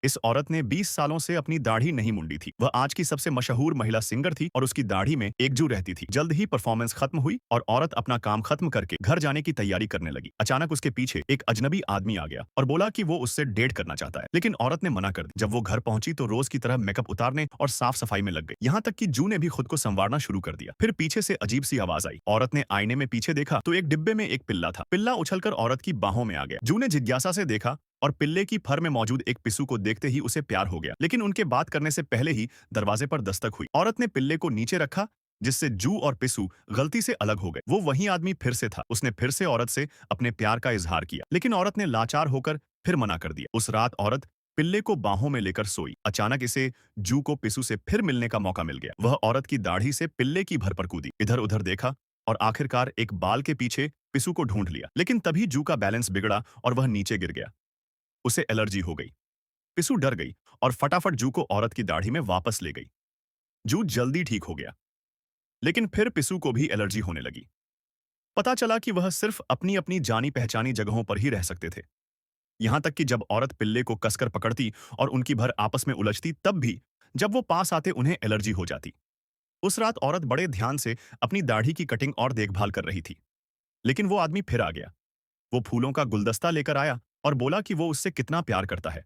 इस औरत ने 20 सालों से अपनी दाढ़ी नहीं मुंडी थी। वह आज की सबसे मशहूर महिला सिंगर थी और उसकी दाढ़ी में एक जू रहती थी। जल्द ही परफॉर्मेंस खत्म हुई और औरत अपना काम खत्म करके घर जाने की तैयारी करने लगी। अचानक उसके पीछे एक अजनबी आदमी आ गया और बोला कि वो उससे डेट करना चाहता है। लेकिन औरत ने मना कर दी। जब वो घर पहुंची तो रोज की तरह मेकअप उतारने और साफ सफाई में लग गई। यहाँ तक कि जू ने भी खुद को संवारना शुरू कर दिया। फिर पीछे से अजीब सी आवाज आई। औरत ने आईने में पीछे देखा तो एक डिब्बे में एक पिल्ला था। पिल्ला उछलकर औरत की बाहों में आ गया। जू ने जिज्ञासा से देखा और पिल्ले की फर में मौजूद एक पिस्सू को देखते ही उसे प्यार हो गया। लेकिन उनके बात करने से पहले ही दरवाजे पर दस्तक हुई। औरत ने पिल्ले को नीचे रखा, जिससे जू और पिस्सू गलती से अलग हो गए। वो वही आदमी फिर से था। उसने फिर से औरत से अपने प्यार का इजहार किया, लेकिन औरत ने लाचार होकर फिर मना कर दिया। उस रात औरत पिल्ले को बाहों में लेकर सोई। अचानक इसे जू को पिस्सू से फिर मिलने का मौका मिल गया। वह औरत की दाढ़ी से पिल्ले की भर पर कूदी, इधर उधर देखा और आखिरकार एक बाल के पीछे पिस्सू को ढूंढ लिया। लेकिन तभी जू का बैलेंस बिगड़ा और वह नीचे गिर गया। उसे एलर्जी हो गई। पिस्सू डर गई और फटाफट जू को औरत की दाढ़ी में वापस ले गई। जू जल्दी ठीक हो गया, लेकिन फिर पिस्सू को भी एलर्जी होने लगी। पता चला कि वह सिर्फ अपनी अपनी जानी पहचानी जगहों पर ही रह सकते थे। यहां तक कि जब औरत पिल्ले को कसकर पकड़ती और उनकी भर आपस में उलझती, तब भी जब वो पास आते उन्हें एलर्जी हो जाती। उस रात औरत बड़े ध्यान से अपनी दाढ़ी की कटिंग और देखभाल कर रही थी। लेकिन वो आदमी फिर आ गया। वो फूलों का गुलदस्ता लेकर आया और बोला कि वो उससे कितना प्यार करता है।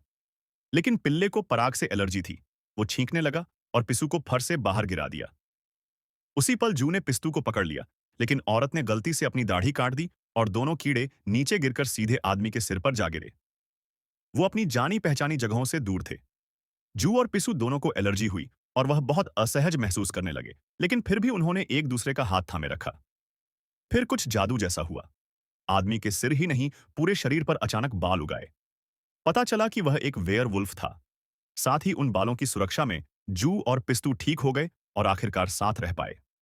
लेकिन पिल्ले को पराग से एलर्जी थी। वो छींकने लगा और पिस्सू को फर से बाहर गिरा दिया। उसी पल जू ने पिस्तू को पकड़ लिया, लेकिन औरत ने गलती से अपनी दाढ़ी काट दी और दोनों कीड़े नीचे गिरकर सीधे आदमी के सिर पर जा गिरे। वो अपनी जानी पहचानी जगहों से दूर थे। जू और पिस्सू दोनों को एलर्जी हुई और वह बहुत असहज महसूस करने लगे, लेकिन फिर भी उन्होंने एक दूसरे का हाथ थामे रखा। फिर कुछ जादू जैसा हुआ। आदमी के सिर ही नहीं, पूरे शरीर पर अचानक बाल उगाए। पता चला कि वह एक वेयरवुल्फ था। साथ ही उन बालों की सुरक्षा में जू और पिस्तू ठीक हो गए और आखिरकार साथ रह पाए।